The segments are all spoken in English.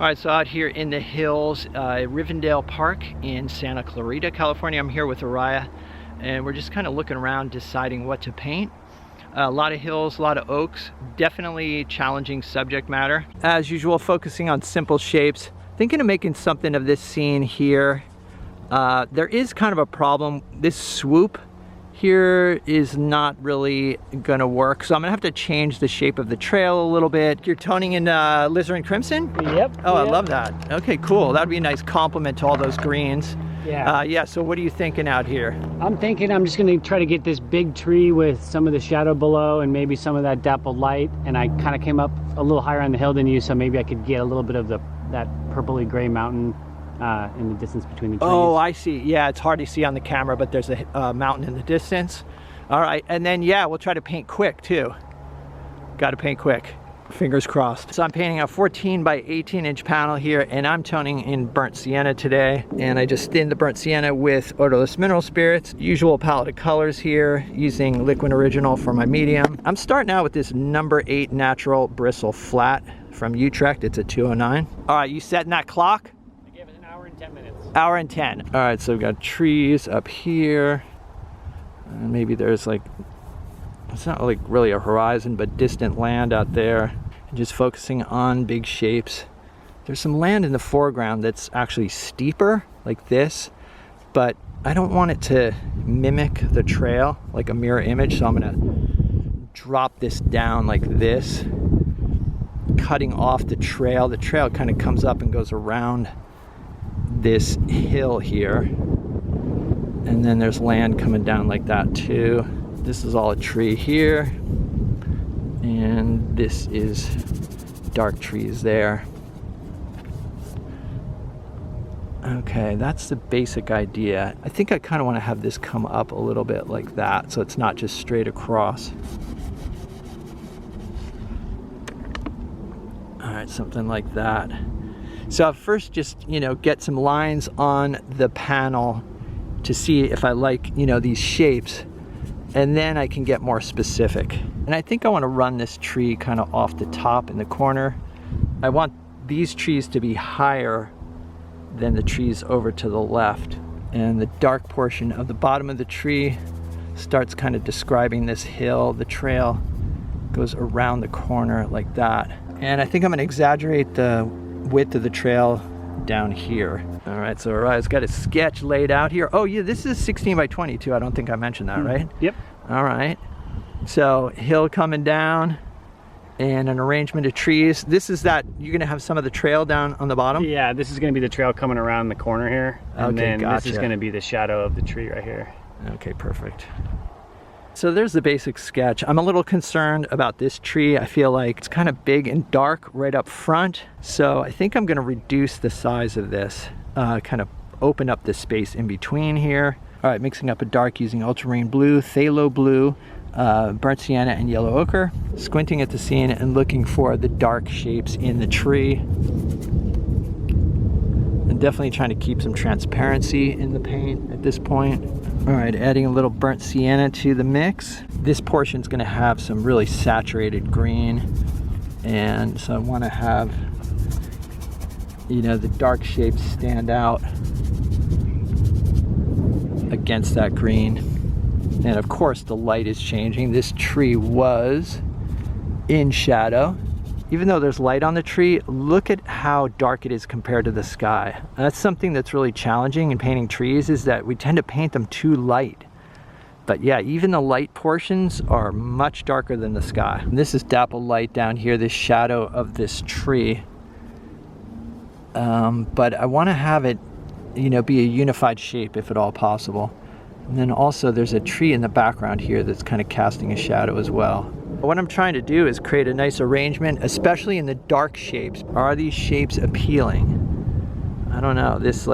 All right, so out here in the hills, Rivendell Park in Santa Clarita, California. I'm here with Araya, and we're just kind of looking around deciding what to paint. A lot of hills, a lot of oaks, definitely challenging subject matter. As usual, focusing on simple shapes. Thinking of making something of this scene here. There is kind of a problem. This swoop here is not really gonna work, so I'm gonna have to change the shape of the trail a little bit. You're toning in alizarin crimson? Yep. Oh, yep. I love that. Okay, cool. That'd be a nice complement to all those greens. Yeah. Yeah, so what are you thinking out here? I'm thinking I'm just gonna try to get this big tree with some of the shadow below and maybe some of that dappled light, and I kind of came up a little higher on the hill than you, so maybe I could get a little bit of that purpley gray mountain in the distance between the trees. Oh, I see. Yeah, it's hard to see on the camera, but there's a mountain in the distance. All right, and then yeah, we'll try to paint quick too. Got to paint quick. Fingers crossed. So I'm painting a 14 by 18 inch panel here, and I'm toning in burnt sienna today. And I just thinned the burnt sienna with odorless mineral spirits. Usual palette of colors here, using Liquid Original for my medium. I'm starting out with this number 8 natural bristle flat from Utrecht. It's a 209. All right, you setting that clock? I gave it an hour and 10 minutes. Hour and 10. All right, so we've got trees up here. And maybe there's like, it's not like really a horizon, but distant land out there. And just focusing on big shapes. There's some land in the foreground that's actually steeper, like this, but I don't want it to mimic the trail, like a mirror image, so I'm gonna drop this down like this, cutting off the trail. The trail kind of comes up and goes around this hill here, and then there's land coming down like that too. This is all a tree here, and this is dark trees there. Okay, that's the basic idea. I think I kind of want to have this come up a little bit like that, so it's not just straight across. All right, something like that. So I'll first just, get some lines on the panel to see if I like, these shapes, and then I can get more specific. And I think I want to run this tree kind of off the top in the corner. I want these trees to be higher than the trees over to the left. And the dark portion of the bottom of the tree starts kind of describing this hill. The trail goes around the corner like that. And I think I'm going to exaggerate the width of the trail down here. All right, so Araya's got a sketch laid out here. Oh yeah, this is 16 by 22. I don't think I mentioned that, right? Yep. All right. So hill coming down and an arrangement of trees. This is that, you're gonna have some of the trail down on the bottom? Yeah, this is gonna be the trail coming around the corner here. And okay, then gotcha. This is gonna be the shadow of the tree right here. Okay, perfect. So there's the basic sketch. I'm a little concerned about this tree. I feel like it's kind of big and dark right up front. So I think I'm gonna reduce the size of this, kind of open up the space in between here. All right, mixing up a dark using ultramarine blue, phthalo blue, burnt sienna, and yellow ochre. Squinting at the scene and looking for the dark shapes in the tree. And definitely trying to keep some transparency in the paint at this point. All right, adding a little burnt sienna to the mix. This portion's gonna have some really saturated green. And so I wanna have, the dark shapes stand out against that green. And of course the light is changing. This tree was in shadow. Even though there's light on the tree, look at how dark it is compared to the sky. And that's something that's really challenging in painting trees, is that we tend to paint them too light. But yeah, even the light portions are much darker than the sky. And this is dappled light down here, this shadow of this tree. But I want to have it, be a unified shape if at all possible. And then also there's a tree in the background here that's kind of casting a shadow as well. What I'm trying to do is create a nice arrangement, especially in the dark shapes. Are these shapes appealing? I don't know, this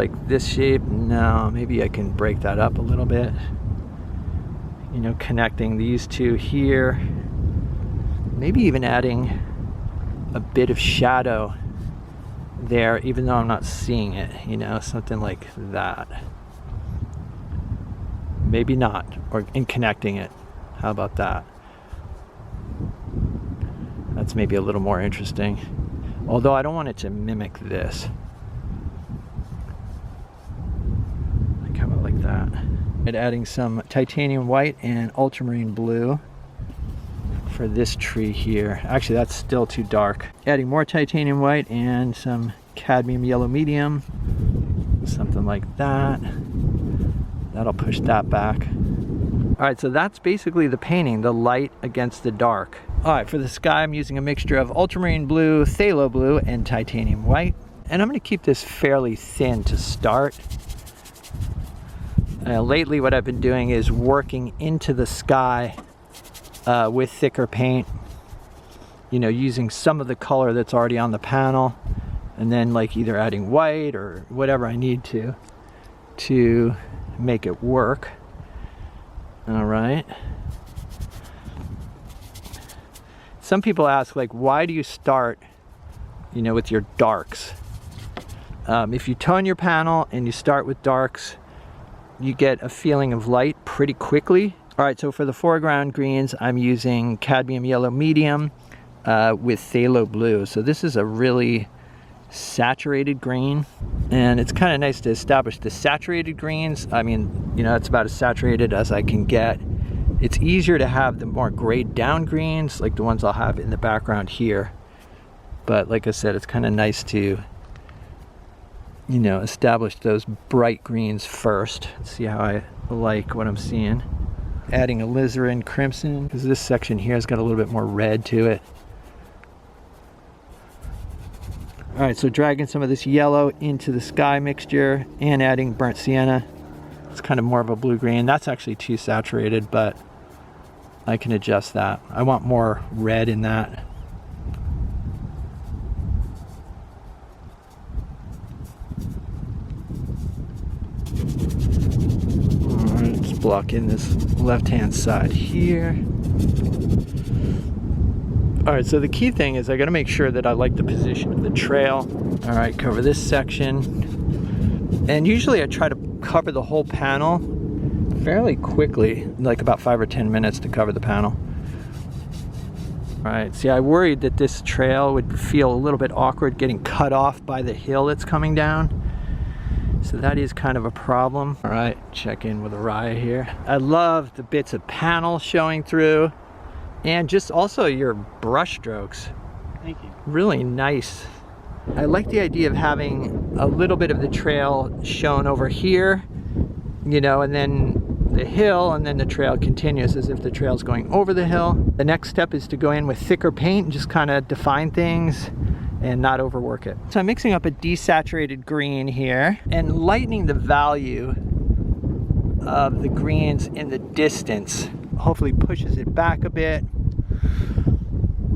shape, no, maybe I can break that up a little bit. Connecting these two here. Maybe even adding a bit of shadow there, even though I'm not seeing it, something like that. Maybe not, or in connecting it. How about that? That's maybe a little more interesting. although I don't want it to mimic this. Like how about like that. And adding some titanium white and ultramarine blue for this tree here. Actually, that's still too dark. Adding more titanium white and some cadmium yellow medium, something like that. That'll push that back. All right, so that's basically the painting, the light against the dark. All right, for the sky, I'm using a mixture of ultramarine blue, phthalo blue, and titanium white. And I'm gonna keep this fairly thin to start. Lately, what I've been doing is working into the sky with thicker paint, you know, using some of the color that's already on the panel, and then like either adding white or whatever I need to make it work. All right. Some people ask, like, why do you start, you know, with your darks? If you tone your panel and you start with darks, you get a feeling of light pretty quickly. All right, so for the foreground greens, I'm using cadmium yellow medium with phthalo blue. So this is a really saturated green, and it's kind of nice to establish the saturated greens. I mean, you know, it's about as saturated as I can get. It's easier to have the more grayed down greens, like the ones I'll have in the background here. But like I said, it's kind of nice to, you know, establish those bright greens first. Let's see how I like what I'm seeing. Adding alizarin crimson, because this section here has got a little bit more red to it. All right, so dragging some of this yellow into the sky mixture and adding burnt sienna. It's kind of more of a blue-green. That's actually too saturated, but I can adjust that. I want more red in that. All right, let's block in this left-hand side here. All right, so the key thing is I gotta make sure that I like the position of the trail. All right, cover this section. And usually I try to cover the whole panel fairly quickly, like about 5 or 10 minutes to cover the panel. All right, see, I worried that this trail would feel a little bit awkward getting cut off by the hill that's coming down. So that is kind of a problem. All right, check in with Araya here. I love the bits of panel showing through. And just also your brush strokes. Thank you. Really nice. I like the idea of having a little bit of the trail shown over here, you know, and then the hill, and then the trail continues as if the trail's going over the hill. The next step is to go in with thicker paint and just kind of define things and not overwork it. So I'm mixing up a desaturated green here and lightening the value of the greens in the distance. Hopefully pushes it back a bit.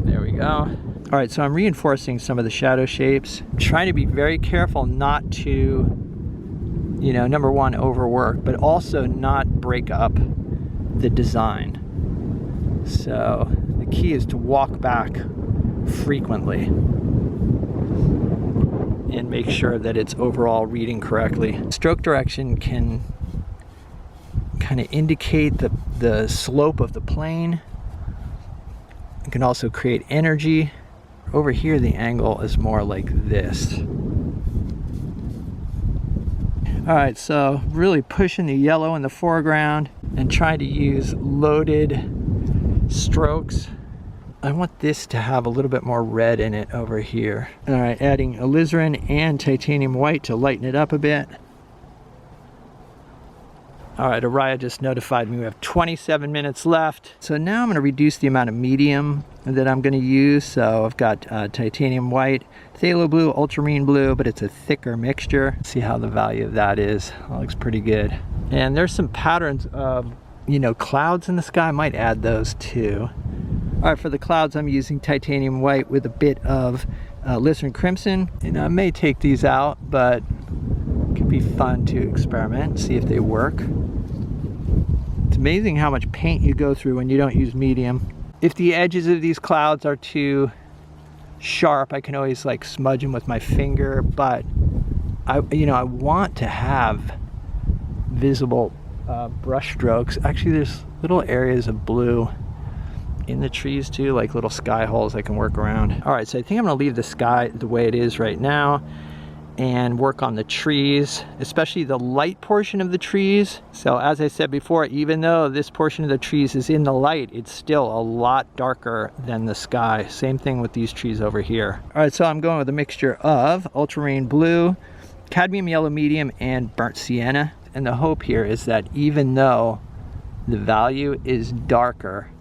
There we go. All right, so I'm reinforcing some of the shadow shapes. I'm trying to be very careful not to, you know, number one, overwork, but also not break up the design. So the key is to walk back frequently and make sure that it's overall reading correctly. Stroke direction can kind of indicate the slope of the plane. It can also create energy. Over here, the angle is more like this. All right, so really pushing the yellow in the foreground and trying to use loaded strokes. I want this to have a little bit more red in it over here. All right, adding alizarin and titanium white to lighten it up a bit. All right, Araya just notified me we have 27 minutes left. So now I'm gonna reduce the amount of medium that I'm gonna use. So I've got titanium white, phthalo blue, ultramarine blue, but it's a thicker mixture. See how the value of that is. That looks pretty good. And there's some patterns of, you know, clouds in the sky. I might add those too. All right, for the clouds, I'm using titanium white with a bit of alizarin crimson. And I may take these out, but it could be fun to experiment, see if they work. It's amazing how much paint you go through when you don't use medium. If the edges of these clouds are too sharp, I can always like smudge them with my finger, but I want to have visible brush strokes. Actually, there's little areas of blue in the trees too, like little sky holes I can work around. All right, so I think I'm gonna leave the sky the way it is right now and work on the trees, especially the light portion of the trees. So as I said before, even though this portion of the trees is in the light, it's still a lot darker than the sky. Same thing with these trees over here. All right, so I'm going with a mixture of ultramarine blue, cadmium yellow medium, and burnt sienna. And the hope here is that even though the value is darker,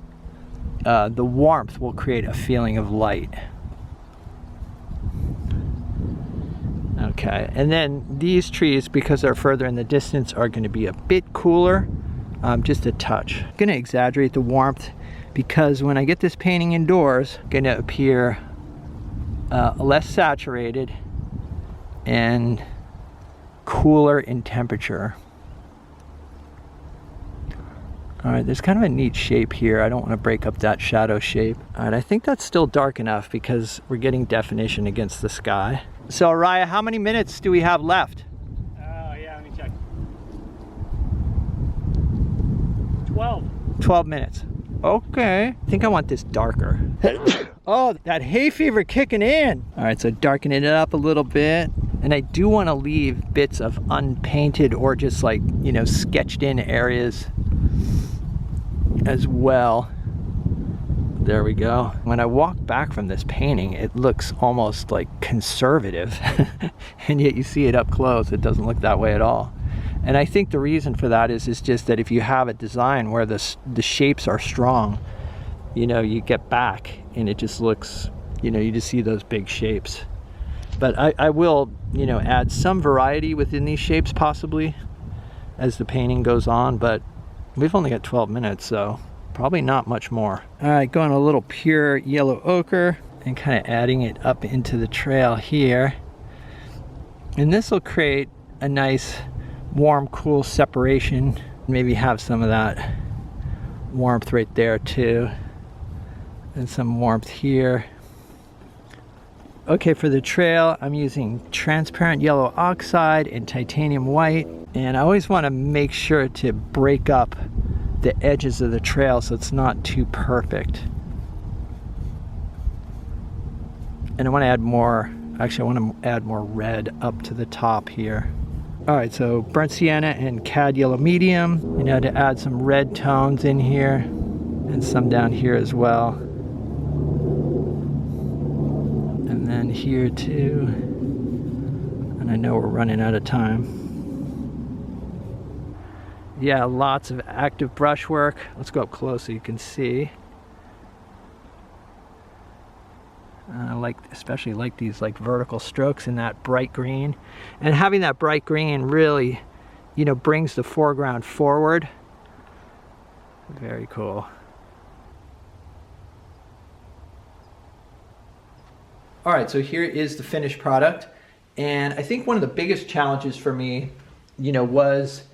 the warmth will create a feeling of light. Okay, and then these trees, because they're further in the distance, are going to be a bit cooler, just a touch. I'm going to exaggerate the warmth because when I get this painting indoors, it's going to appear less saturated and cooler in temperature. All right, there's kind of a neat shape here. I don't want to break up that shadow shape. All right, I think that's still dark enough because we're getting definition against the sky. So Araya, how many minutes do we have left? Yeah, let me check. 12. 12 minutes. Okay. I think I want this darker. Oh, that hay fever kicking in. All right, so darkening it up a little bit. And I do want to leave bits of unpainted or just like, you know, sketched in areas as well. There we go. When I walk back from this painting, it looks almost like conservative. And yet you see it up close, it doesn't look that way at all. And I think the reason for that is just that if you have a design where the shapes are strong, you know, you get back and it just looks, you know, you just see those big shapes. But I will, you know, add some variety within these shapes possibly as the painting goes on, but we've only got 12 minutes, so probably not much more. All right, going a little pure yellow ochre and kind of adding it up into the trail here. And this will create a nice warm, cool separation. Maybe have some of that warmth right there too. And some warmth here. Okay, for the trail, I'm using transparent yellow oxide and titanium white. And I always want to make sure to break up the edges of the trail so it's not too perfect. And I want to add more, actually I want to add more red up to the top here. All right, so burnt sienna and cad yellow medium, you know, to add some red tones in here and some down here as well. And then here too. And I know we're running out of time. Yeah, lots of active brush work. Let's go up close so you can see. I especially like these like vertical strokes in that bright green. And having that bright green really, you know, brings the foreground forward. Very cool. All right, so here is the finished product. And I think one of the biggest challenges for me, you know, was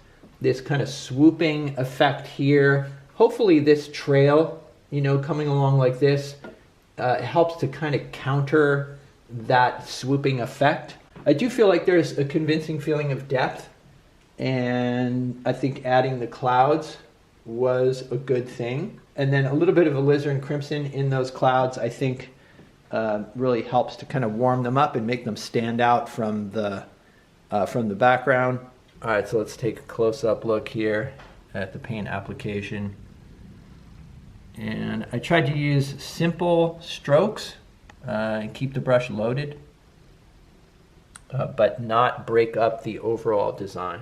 this kind of swooping effect here. Hopefully this trail, you know, coming along like this helps to kind of counter that swooping effect. I do feel like there's a convincing feeling of depth, and I think adding the clouds was a good thing. And then a little bit of alizarin crimson in those clouds, I think really helps to kind of warm them up and make them stand out from the background. All right, so let's take a close-up look here at the paint application. And I tried to use simple strokes and keep the brush loaded, but not break up the overall design.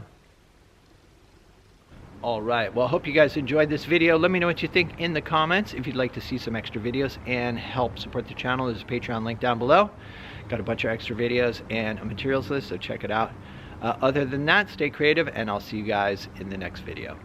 All right, well, I hope you guys enjoyed this video. Let me know what you think in the comments. If you'd like to see some extra videos and help support the channel, there's a Patreon link down below. Got a bunch of extra videos and a materials list, so check it out. Other than that, stay creative, and I'll see you guys in the next video.